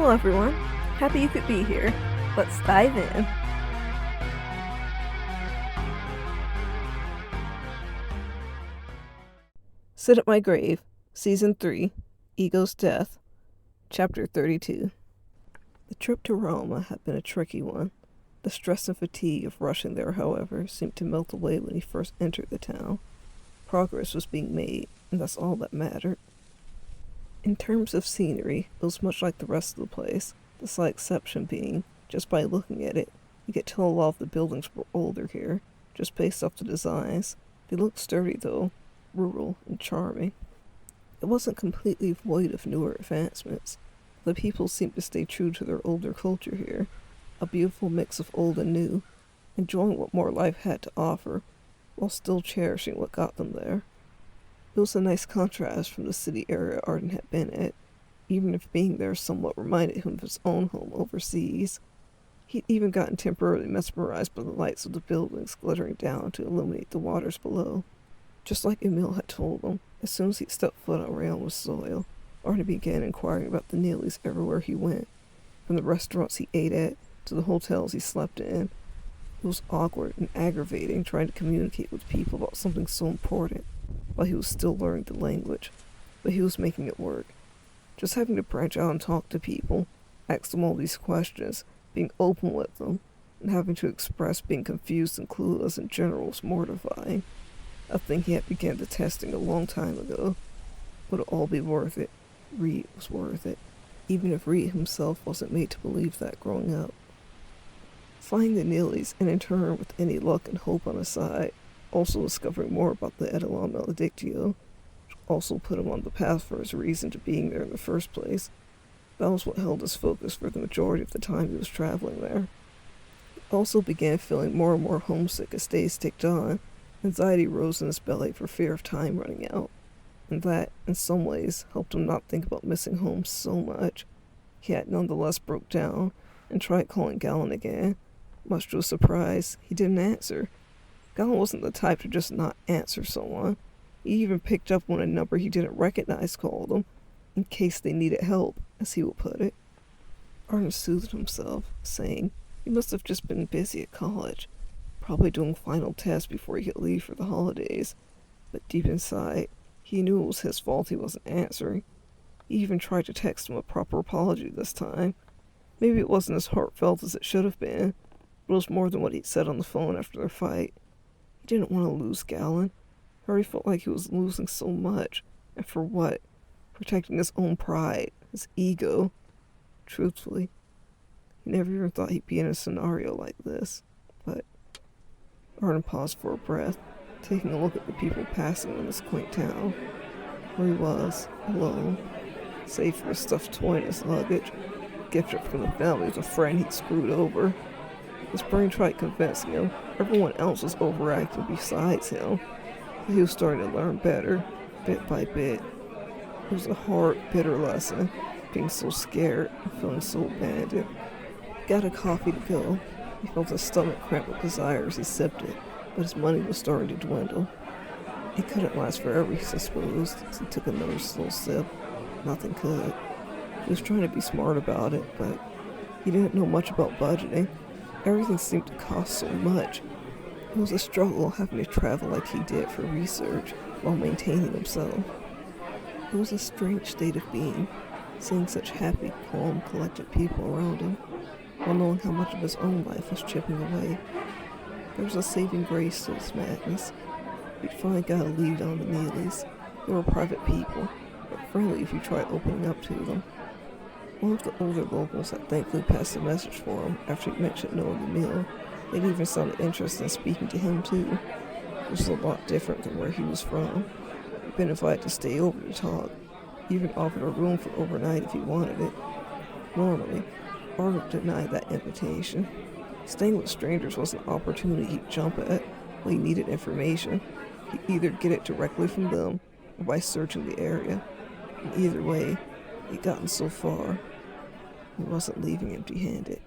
Hello everyone, happy you could be here. Let's dive in. Sit at My Grave, Season 3, Ego's Death, Chapter 32. The trip to Roma had been a tricky one. The stress and fatigue of rushing there, however, seemed to melt away when he first entered the town. Progress was being made, and that's all that mattered. In terms of scenery, it was much like the rest of the place, the slight exception being, just by looking at it, you could tell a lot of the buildings were older here, just based off the designs. They looked sturdy though, rural and charming. It wasn't completely void of newer advancements. The people seemed to stay true to their older culture here, a beautiful mix of old and new, enjoying what more life had to offer, while still cherishing what got them there. It was a nice contrast from the city area Arden had been at, even if being there somewhat reminded him of his own home overseas. He'd even gotten temporarily mesmerized by the lights of the buildings glittering down to illuminate the waters below. Just like Emil had told him, as soon as he stepped foot on Realma's soil, Arden began inquiring about the Neelys everywhere he went, from the restaurants he ate at to the hotels he slept in. It was awkward and aggravating trying to communicate with people about something so important while he was still learning the language, but he was making it work. Just having to branch out and talk to people, ask them all these questions, being open with them, and having to express being confused and clueless in general was mortifying. A thing he had begun detesting a long time ago. Would it all be worth it? Reed was worth it, even if Reed himself wasn't made to believe that growing up. Finding the Neelys, and in turn, with any luck and hope on his side, also discovering more about the Eidolon Maledictio, which also put him on the path for his reason to being there in the first place. That was what held his focus for the majority of the time he was traveling there. He also began feeling more and more homesick as days ticked on. Anxiety rose in his belly for fear of time running out, and that, in some ways, helped him not think about missing home so much. He had nonetheless broke down and tried calling Galen again. Much to his surprise, he didn't answer. Galen wasn't the type to just not answer someone. He even picked up when a number he didn't recognize called him, in case they needed help, as he would put it. Arden soothed himself, saying he must have just been busy at college, probably doing final tests before he could leave for the holidays, but deep inside, he knew it was his fault he wasn't answering. He even tried to text him a proper apology this time. Maybe it wasn't as heartfelt as it should have been, but it was more than what he'd said on the phone after their fight. He didn't want to lose Galen. He already felt like he was losing so much, and for what? Protecting his own pride, his ego. Truthfully, he never even thought he'd be in a scenario like this, but Arden paused for a breath, taking a look at the people passing in this quaint town, where he was, alone, save for a stuffed toy in his luggage, gifted from the family of a friend he'd screwed over. His brain tried convincing him everyone else was overacting besides him, but he was starting to learn better, bit by bit. It was a hard, bitter lesson, being so scared and feeling so abandoned. He got a coffee to go. He felt his stomach cramp with desire as he sipped it, but his money was starting to dwindle. It couldn't last forever, he supposed, as he took another slow sip. Nothing could. He was trying to be smart about it, but he didn't know much about budgeting. Everything seemed to cost so much. It was a struggle having to travel like he did for research while maintaining himself. It was a strange state of being, seeing such happy, calm, collected people around him, while knowing how much of his own life was chipping away. There was a saving grace to his madness. He'd finally got a lead on the Neelys. They were private people, but friendly if you tried opening up to them. One of the older locals had thankfully passed a message for him after he mentioned knowing Emil. They'd even sounded interested in speaking to him too, which was a lot different than where he was from. He'd been invited to stay over to talk, even offered a room for overnight if he wanted it. Normally, Arden denied that invitation. Staying with strangers was an opportunity he'd jump at when he needed information. He'd either get it directly from them or by searching the area. And either way, he'd gotten so far, he wasn't leaving empty-handed.